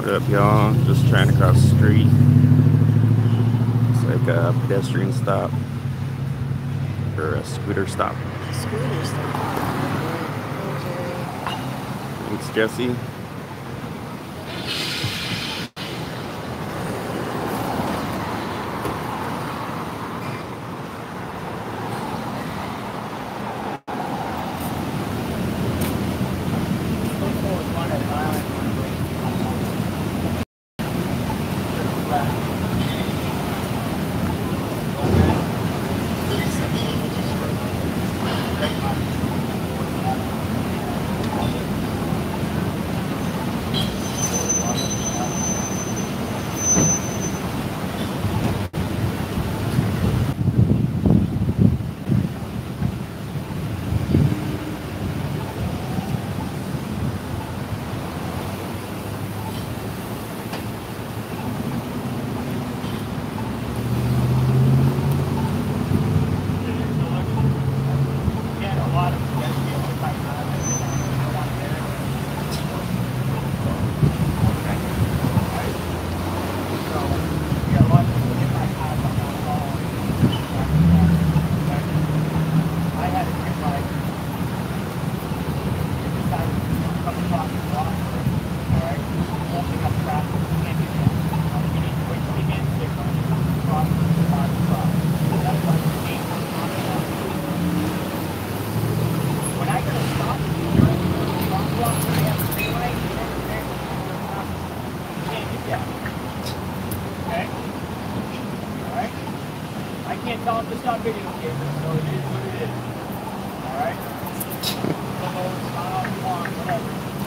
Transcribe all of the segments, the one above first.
up, y'all? Just trying to cross the street. It's like a pedestrian stop or a scooter stop. Scooter stop. Thanks, Jesse.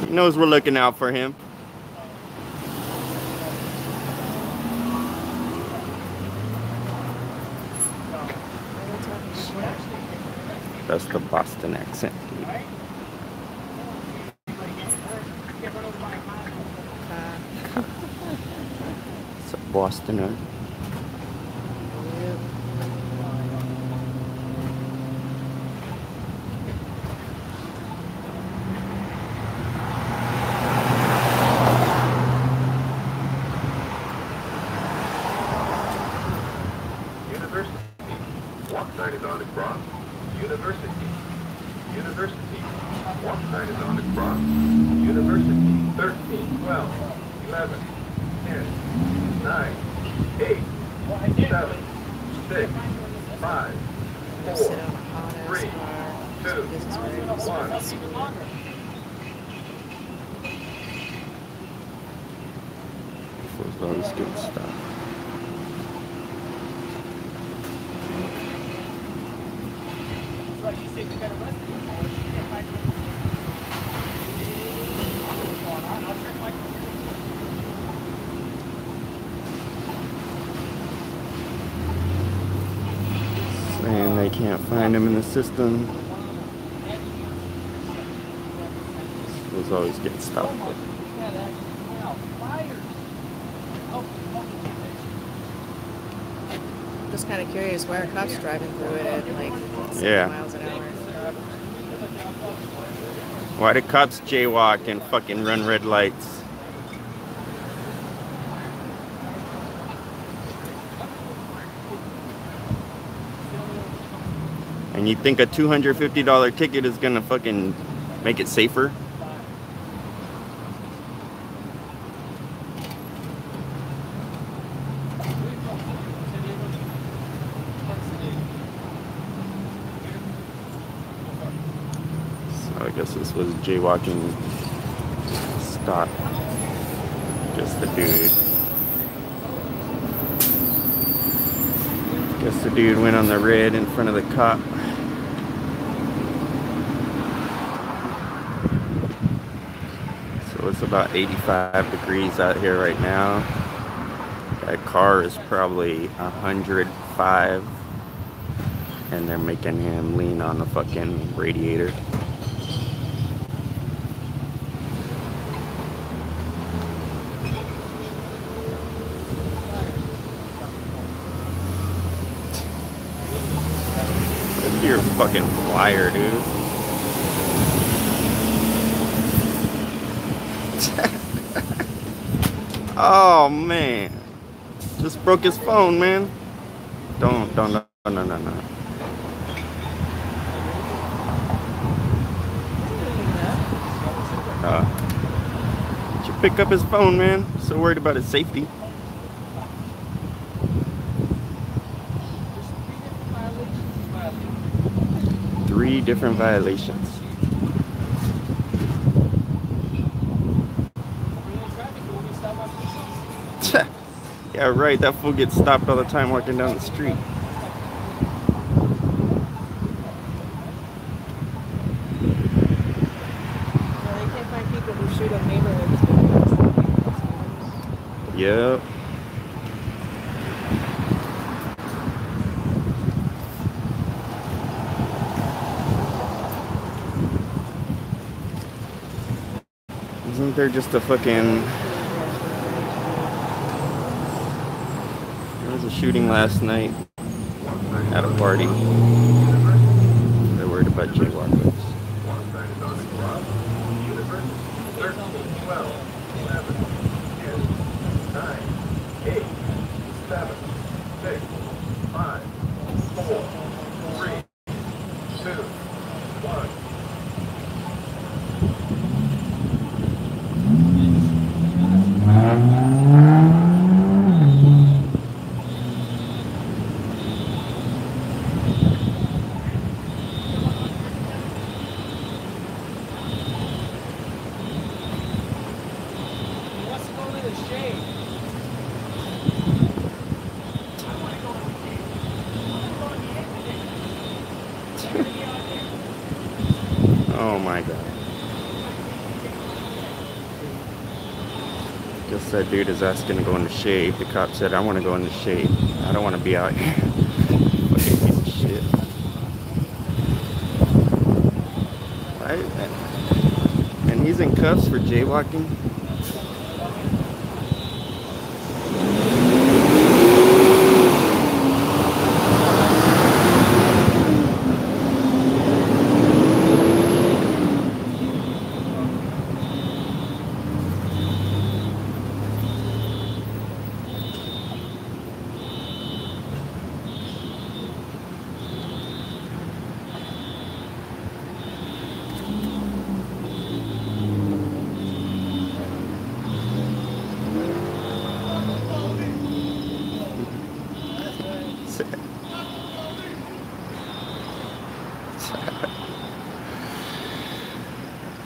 He knows we're looking out for him. That's the Boston accent. It's a Bostoner. Saying they can't find him in the system. Those always get stopped. Just kind of curious why are cops driving through it at like 70 miles an hour? Why do cops jaywalk and fucking run red lights? And you think a $250 ticket is gonna fucking make it safer? I guess this was jaywalking stop. Just the dude. Guess the dude went on the red in front of the cop. So it's about 85 degrees out here right now. That car is probably 105. And they're making him lean on the fucking radiator. You're a fucking flyer, dude. Oh man, just broke his phone, man. Don't, no. Did you pick up his phone, man? So worried about his safety. Three different violations. Yeah, right. That fool gets stopped all the time walking down the street. They can't find people who shoot up neighborhoods. Yep. Isn't there just a fucking... There was a shooting last night at a party. They're worried about jaywalkers. Oh my god. Guess that dude is asking to go in the shade. The cop said, I want to go in the shade. I don't want to be out here. Fucking piece of shit. Right? And he's in cuffs for jaywalking.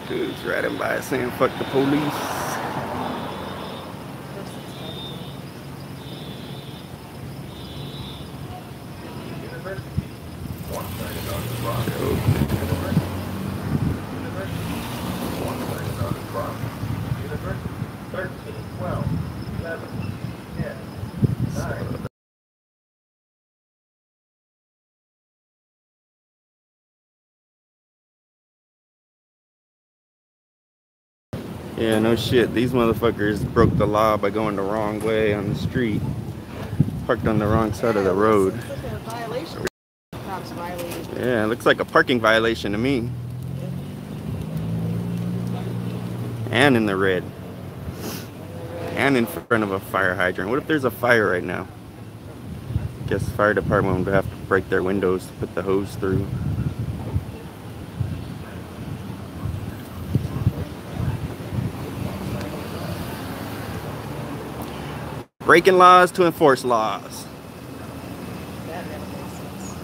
Dude's riding by saying fuck the police. Yeah, no shit. These motherfuckers broke the law by going the wrong way on the street. Parked on the wrong side of the road. Yeah, it looks like a parking violation to me. And in the red. And in front of a fire hydrant. What if there's a fire right now? Guess the fire department would have to break their windows to put the hose through. Breaking laws to enforce laws. That never makes sense.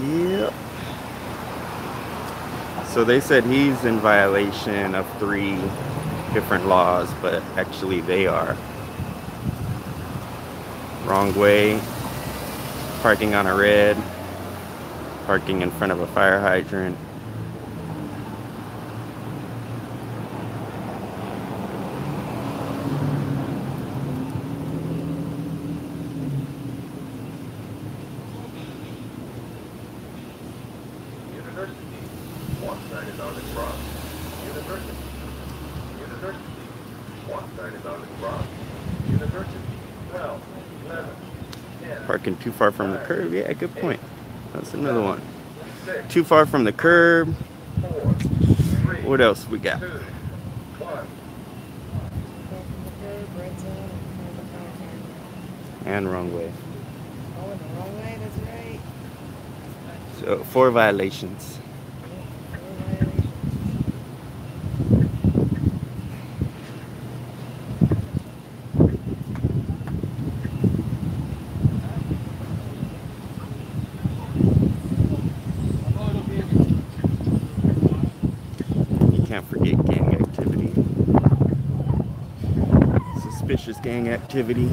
Yep. So they said he's in violation of 3 different laws, but actually they are. Wrong way, parking on a red, parking in front of a fire hydrant. Parking too far from the curb. Yeah, good point. That's another one. Too far from the curb. What else we got? And wrong way. Oh, in the wrong way, that's right. So 4 violations. Can't forget gang activity. Suspicious gang activity.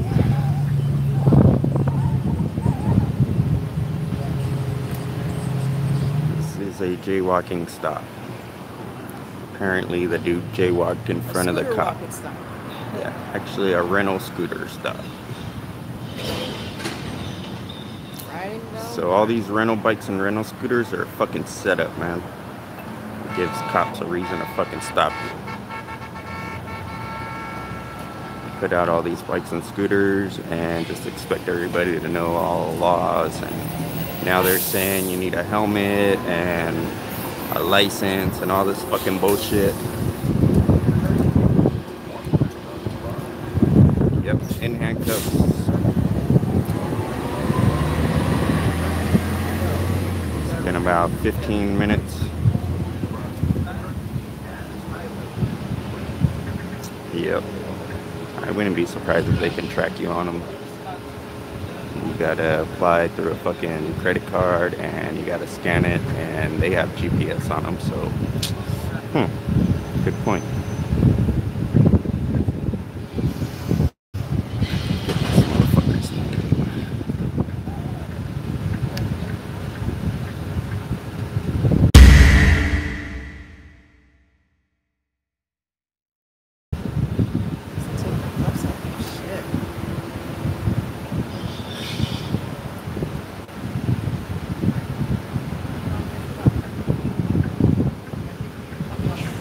This is a jaywalking stop. Apparently the dude jaywalked in front of the cop. Yeah, actually a rental scooter stop. So all these rental bikes and rental scooters are fucking set up, man. Gives cops a reason to fucking stop you. Put out all these bikes and scooters and just expect everybody to know all the laws, and now they're saying you need a helmet and a license and all this fucking bullshit. Yep, in handcuffs. It's been about 15 minutes. Yep. I wouldn't be surprised if they can track you on them. You gotta apply through a fucking credit card and you gotta scan it, and they have GPS on them, so good point.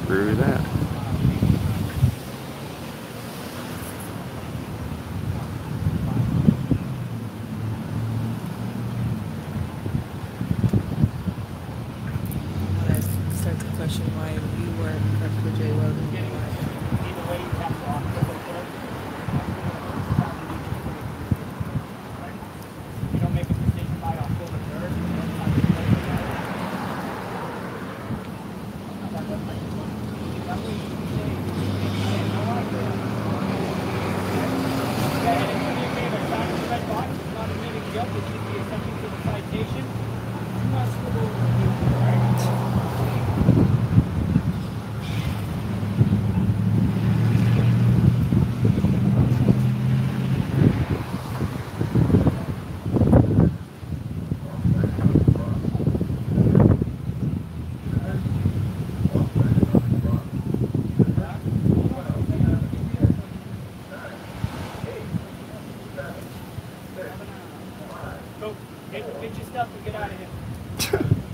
Screw that. I start to question why you weren't prepped for jaywalking.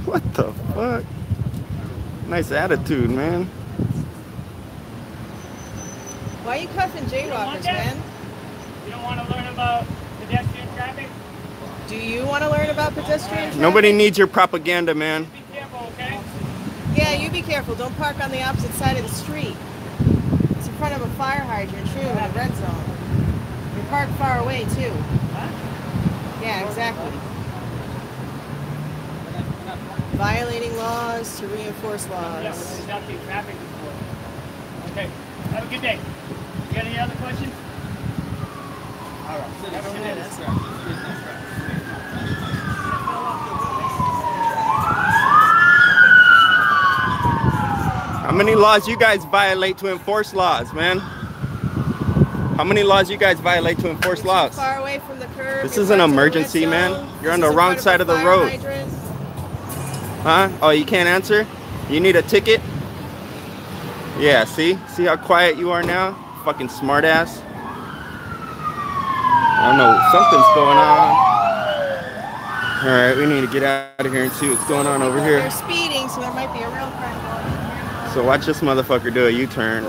What the fuck? Nice attitude, man. Why are you cuffing jaywalkers, man? You don't want to learn about pedestrian traffic? Do you want to learn about pedestrian traffic? Nobody needs your propaganda, man. Be careful, okay? Yeah, you be careful. Don't park on the opposite side of the street. It's in front of a fire hydrant, true, in a red zone. You park far away, too. Huh? Yeah, exactly. Violating laws to reinforce laws. Yeah, we're conducting traffic report. Okay, have a good day. You got any other questions? All right. Have a good day. How many laws you guys violate to enforce laws, man? How many laws you guys violate to enforce laws? Far away from the curb. This is an emergency, man. You're on the wrong side of the road. Huh? Oh, you can't answer? You need a ticket? Yeah, see? See how quiet you are now? Fucking smartass. I don't know, something's going on. Alright, we need to get out of here and see what's going on over here. They're speeding, so there might be a real crime going on. So watch this motherfucker do a U-turn.